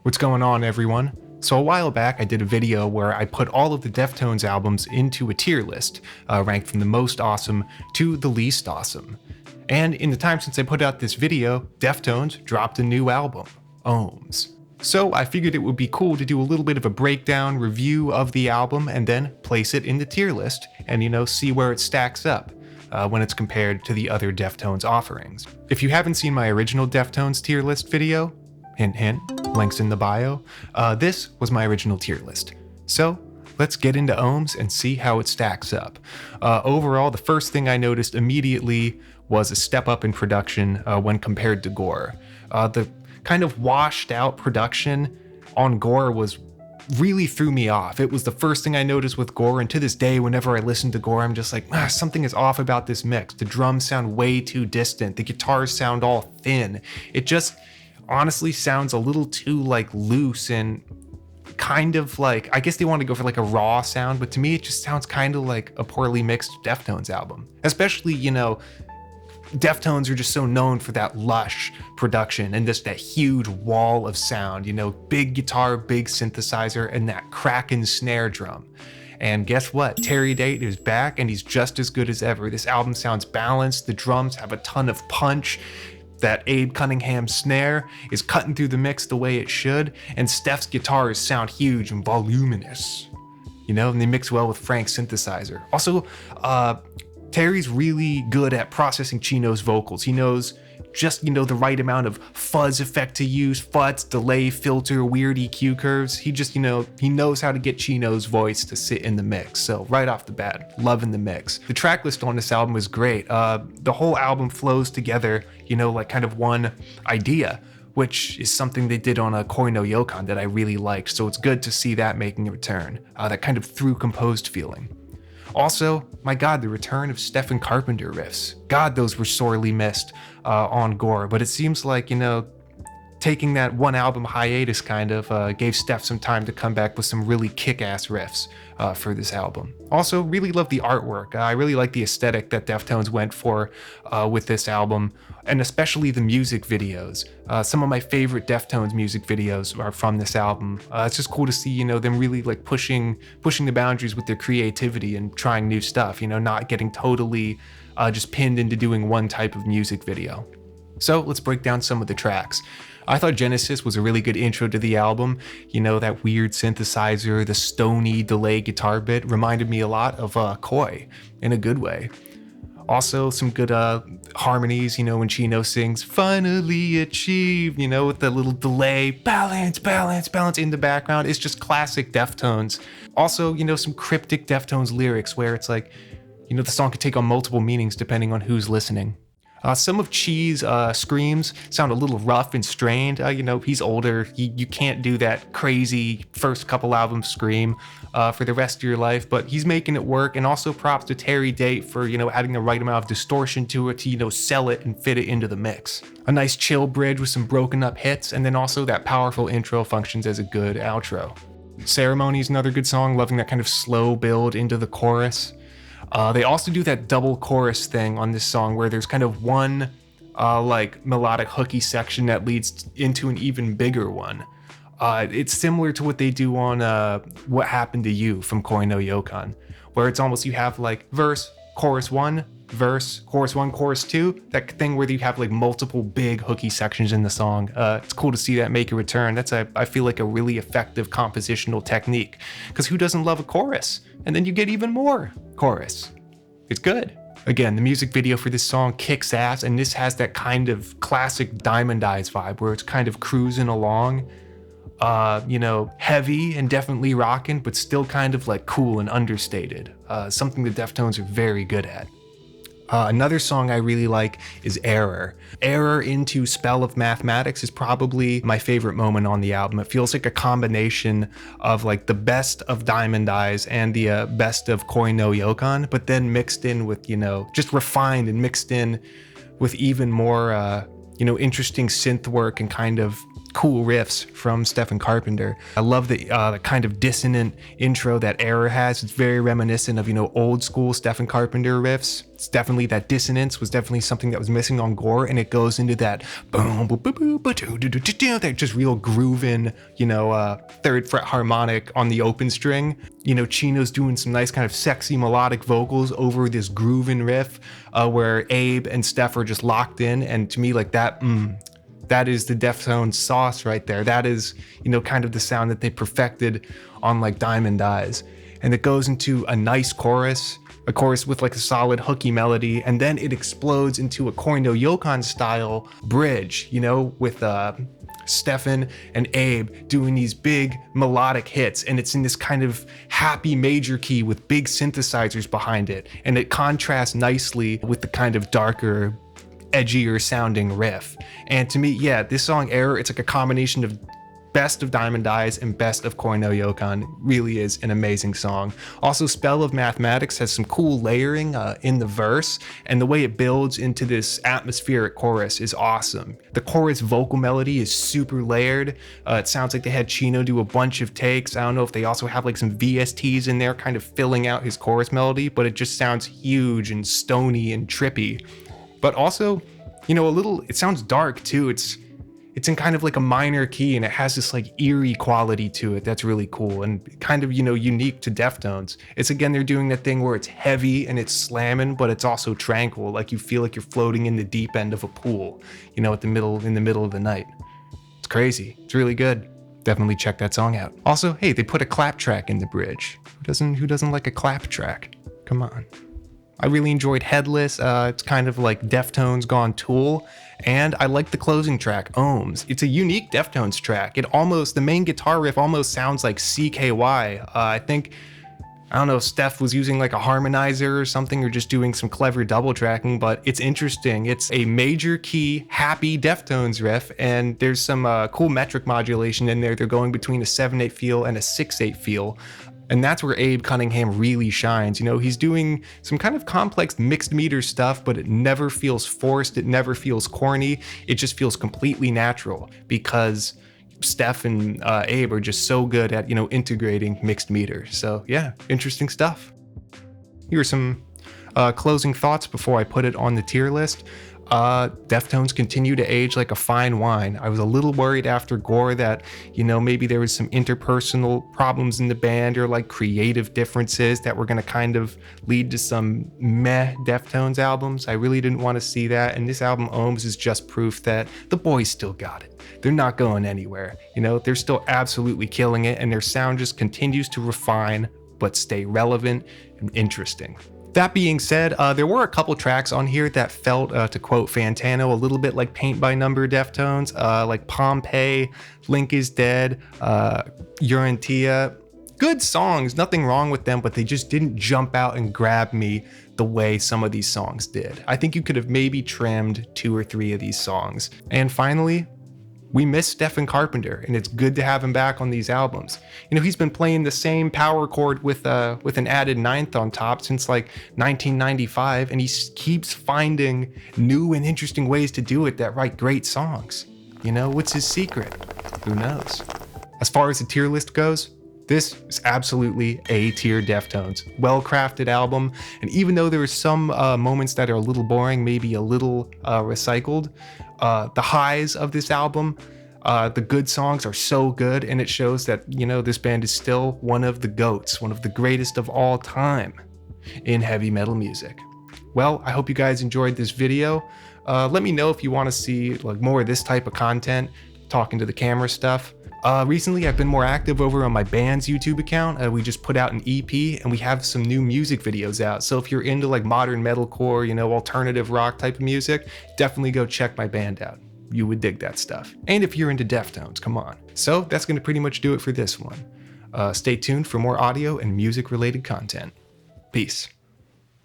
What's going on, everyone? So a while back I did a video where I put all of the Deftones albums into a tier list, ranked from the most awesome to the least awesome. And in the time since I put out this video, Deftones dropped a new album, Ohms. So I figured it would be cool to do a little bit of a breakdown review of the album and then place it in the tier list and see where it stacks up when it's compared to the other Deftones offerings. If you haven't seen my original Deftones tier list video, hint hint, links in the bio, this was my original tier list. So let's get into Ohms and see how it stacks up. Overall, the first thing I noticed immediately was a step up in production when compared to Gore. The kind of washed out production on Gore really threw me off. It was the first thing I noticed with Gore, and to this day, whenever I listen to Gore, I'm just like, something is off about this mix. The drums sound way too distant. The guitars sound all thin. It just honestly sounds a little too loose and kind of like, I guess they want to go for a raw sound, but to me it just sounds kind of like a poorly mixed Deftones album. Especially, Deftones are just so known for that lush production and just that huge wall of sound, big guitar, big synthesizer, and that cracking snare drum. And guess what? Terry Date is back and he's just as good as ever. This album sounds balanced, the drums have a ton of punch, that Abe Cunningham snare is cutting through the mix the way it should, and Steph's guitars sound huge and voluminous, and they mix well with Frank's synthesizer. Also, Terry's really good at processing Chino's vocals. He knows just, the right amount of fuzz effect to use, fuzz, delay, filter, weird EQ curves. He just, he knows how to get Chino's voice to sit in the mix. So right off the bat, loving the mix. The track list on this album is great. The whole album flows together, like kind of one idea, which is something they did on a Koi no Yokan that I really liked. So it's good to see that making a return, that kind of through composed feeling. Also, my God, the return of Stephen Carpenter riffs. God, those were sorely missed on Gore, but it seems like, taking that one album hiatus kind of gave Steph some time to come back with some really kick-ass riffs for this album. Also, really love the artwork. I really like the aesthetic that Deftones went for with this album, and especially the music videos. Some of my favorite Deftones music videos are from this album. It's just cool to see, them really pushing the boundaries with their creativity and trying new stuff, not getting totally just pinned into doing one type of music video. So let's break down some of the tracks. I thought Genesis was a really good intro to the album. That weird synthesizer, the stony delay guitar bit reminded me a lot of Koi in a good way. Also some good harmonies, when Chino sings "Finally Achieved," with the little delay, balance in the background. It's just classic Deftones. Also, some cryptic Deftones lyrics where it's like, the song could take on multiple meanings depending on who's listening. Some of Chi's screams sound a little rough and strained. He's older. You can't do that crazy first couple albums scream for the rest of your life, but he's making it work. And also props to Terry Date for, adding the right amount of distortion to it to, sell it and fit it into the mix. A nice chill bridge with some broken up hits, and then also that powerful intro functions as a good outro. Ceremony is another good song, loving that kind of slow build into the chorus. They also do that double chorus thing on this song where there's kind of one melodic hooky section that leads into an even bigger one. It's similar to what they do on What Happened to You from Koi no Yokan, where it's almost you have verse, chorus 1, verse, chorus 1, chorus 2, that thing where you have multiple big hooky sections in the song. It's cool to see that make a return. That's I feel like a really effective compositional technique, because who doesn't love a chorus? And then you get even more chorus. It's good. Again, the music video for this song kicks ass, and this has that kind of classic Diamond Eyes vibe where it's kind of cruising along, heavy and definitely rocking, but still kind of cool and understated. Something the Deftones are very good at. Another song I really like is Error. Error into Spell of Mathematics is probably my favorite moment on the album. It feels like a combination of the best of Diamond Eyes and the best of Koi no Yokan, but then mixed in with, just refined and mixed in with even more, interesting synth work and kind of cool riffs from Stephen Carpenter. I love the kind of dissonant intro that Error has. It's very reminiscent of, old school Stephen Carpenter riffs. It's definitely, that dissonance was definitely something that was missing on Gore, and it goes into that boom, boom, boom, boom, that just real grooving, third fret harmonic on the open string. Chino's doing some nice kind of sexy melodic vocals over this grooving riff, where Abe and Steph are just locked in, and to me, like that is the Deftones sauce right there. That is, kind of the sound that they perfected on like Diamond Eyes. And it goes into a nice chorus, a chorus with like a solid hooky melody, and then it explodes into a Koi no Yokan style bridge, with Stefan and Abe doing these big melodic hits, and it's in this kind of happy major key with big synthesizers behind it, and it contrasts nicely with the kind of darker, edgier sounding riff. And to me, yeah, this song Error, it's like a combination of best of Diamond Eyes and best of Koi no Yokan. Really is an amazing song. Also, Spell of Mathematics has some cool layering in the verse, and the way it builds into this atmospheric chorus is awesome. The chorus vocal melody is super layered. It sounds like they had Chino do a bunch of takes. I don't know if they also have like some VSTs in there kind of filling out his chorus melody, but it just sounds huge and stony and trippy. But also, it sounds dark too. It's in kind of like a minor key, and it has this like eerie quality to it that's really cool and kind of, unique to Deftones. It's, again, they're doing that thing where it's heavy and it's slamming, but it's also tranquil. Like you feel like you're floating in the deep end of a pool, in the middle of the night. It's crazy. It's really good. Definitely check that song out. Also, hey, they put a clap track in the bridge. Who doesn't like a clap track? Come on. I really enjoyed Headless. It's kind of like Deftones gone Tool. And I like the closing track, Ohms. It's a unique Deftones track. The main guitar riff almost sounds like CKY. I don't know if Steph was using like a harmonizer or something, or just doing some clever double tracking, but it's interesting. It's a major key, happy Deftones riff, and there's some cool metric modulation in there. They're going between a 7/8 feel and a 6/8 feel. And that's where Abe Cunningham really shines. He's doing some kind of complex mixed meter stuff, but it never feels forced. It never feels corny. It just feels completely natural, because Steph and Abe are just so good at, integrating mixed meters. So yeah, interesting stuff. Here are some closing thoughts before I put it on the tier list. Deftones continue to age like a fine wine. I was a little worried after Gore that, maybe there was some interpersonal problems in the band, or like creative differences that were going to kind of lead to some meh Deftones albums. I really didn't want to see that. And this album, Ohms, is just proof that the boys still got it. They're not going anywhere. They're still absolutely killing it, and their sound just continues to refine, but stay relevant and interesting. That being said, there were a couple tracks on here that felt, to quote Fantano, a little bit like Paint by Number Deftones, like Pompeii, Link is Dead, Urantia. Good songs, nothing wrong with them, but they just didn't jump out and grab me the way some of these songs did. I think you could have maybe trimmed 2 or 3 of these songs. And finally, we miss Stephen Carpenter, and it's good to have him back on these albums. He's been playing the same power chord with an added 9th on top since like 1995, and he keeps finding new and interesting ways to do it that write great songs. What's his secret? Who knows? As far as the tier list goes, this is absolutely A-tier Deftones. Well-crafted album, and even though there are some moments that are a little boring, maybe a little recycled, the highs of this album, the good songs are so good, and it shows that, this band is still one of the GOATs, one of the greatest of all time in heavy metal music. Well, I hope you guys enjoyed this video. Let me know if you want to see like more of this type of content, talking to the camera stuff. Recently, I've been more active over on my band's YouTube account. We just put out an EP, and we have some new music videos out. So if you're into like modern metalcore, alternative rock type of music, definitely go check my band out. You would dig that stuff. And if you're into Deftones, come on. So that's going to pretty much do it for this one. Stay tuned for more audio and music related content. Peace.